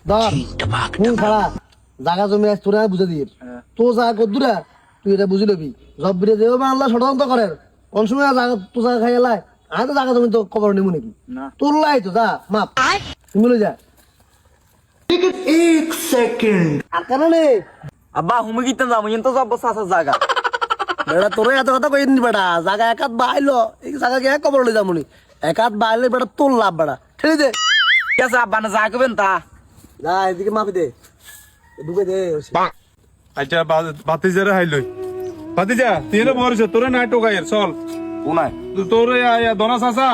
ধর খাড়া জাগা জমি আস তোরা বুঝে দিয়ে তো যা কদ্দুরা তুই এটা বুঝি লবি জব বিরে দেব আল্লাহ ষড়যন্ত্র করেন কোন সময় জাগা তো জাগা খাই এলাই আমি তো জাগা জমি তো কবর নিব নাকি তোর লাই তো যা মাপ তুমি লই যা एक सेकंड আর কেন নে আব্বা হুমি কিতেন যাবো ইন তো যাব সাসা জায়গা বেটা তোরে এত কথা কই নি বেটা জাগা একাত বাইলো এই জাগা কে কবর লই যামুনি একাত বাইলে বেটা তোর লাভ বেটা ঠেলে দে ঠিক আছে আব্বা না যা করবেন তা যা এদিকে মাপি দে ঢুকে দে আচ্ছা বাতিজারে হাইলই বাতিজা তুই না বলছ তোরে না টোকাইয়ের চল কোনায় তোর দনা চাচা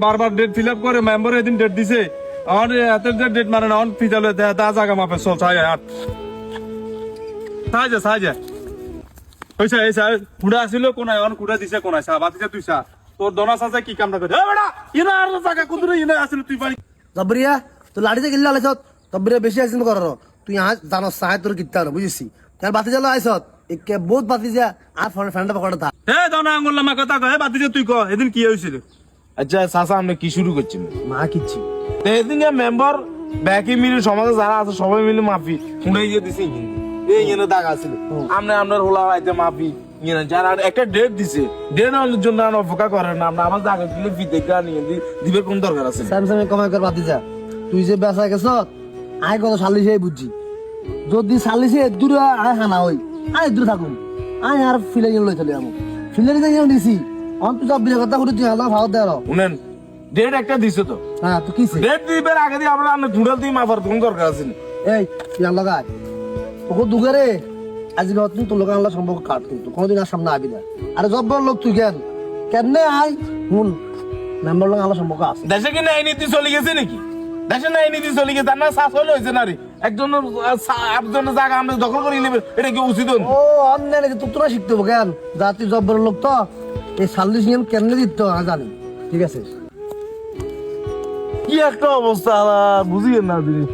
বারবার ডেট ফিল আপ করে মেম্বার এদিন ডেট দিছে আমার এত ডেট মানে না অন ফিজালে দা জায়গা মাপে চল ছাই আট সাহায্য সাহায্য হইছে এই স্যার কুড়া আসিল কোনায় অন কুড়া দিছে কোনায় সা বাতিজা তুই সা তোর দনা চাচা কি কামটা করে এ বেটা ইনা আর জায়গা কুদরে ইনা আসিল তুই পারি জবরিয়া তো লাড়িতে গিল্লা লাইছত তবরিয়া বেশি আইছিন করর তুই আজ জানো সাহায্য তোর কিত্তা হলো বুঝিছি তার বাতি জ্বালা আইছত একে বহুত বাতি যা আর ফ্রেন্ড পকড়া থা এ দনা আঙ্গুল লামা কথা কয় বাতিজা তুই ক এদিন কি হইছিল আচ্ছা চাচা আমরা কি শুরু করছি মা কিচ্ছি এদিকে মেম্বার ব্যাকি মিলে সমাজে যারা আছে সবাই মিলে মাফি উড়াই দিয়ে দিছে এই এনে দাগ আছিল আমরা আপনার হোলা আইতে মাফি ইয়ে যারা একটা ডেট দিছে ডেট আনার জন্য আর অপেক্ষা করেন না আমরা আমার জায়গা কিনে ফিতে গা নিয়ে দিবে কোন দরকার আছে স্যামসাং কমাই কর বাতি যা তুই যে বেসা গেছ আই কত সালিশে বুঝছি যদি সালিশে দূরে আই হানা হই আই দূরে থাকুম আই আর ফিলে লই চলে আমু ফিলে নিতে দিছি অন তুই সব বিয়ে কথা করে তুই হালা ভাও দে আর শুনেন ডেট একটা দিছে তো হ্যাঁ তো কিছে ডেট দিবার আগে দিয়ে আমরা আমরা ধুড়াল দিয়ে মাফার কোন দরকার আছে এই তুই আল্লাহ গায় তোকে দুগারে আজকে তুই তোর লোক আল্লাহ সম্পর্ক কাট কিন্তু কোনোদিন আর সামনে আবি না আরে জব্বর লোক তুই কেন কেমনে আই হুন মেম্বার লোক আল্লাহ সম্পর্ক আছে দেশে কি নাই নীতি চলে গেছে নাকি দেশে নাই নীতি চলে গেছে না শ্বাস হলে হয়েছে না রে একজনের জায়গা আমরা দখল করে নেবে এটা কি উচিত ও অন্যায় নাকি তোর তোরা শিখতে হবে কেন জাতি জব্বর লোক তো এই সাল্লিশ নিয়ম কেমনে দিতে হয় জানি ঠিক আছে কি একটা অবস্থা বুঝিয়ে না জিনিস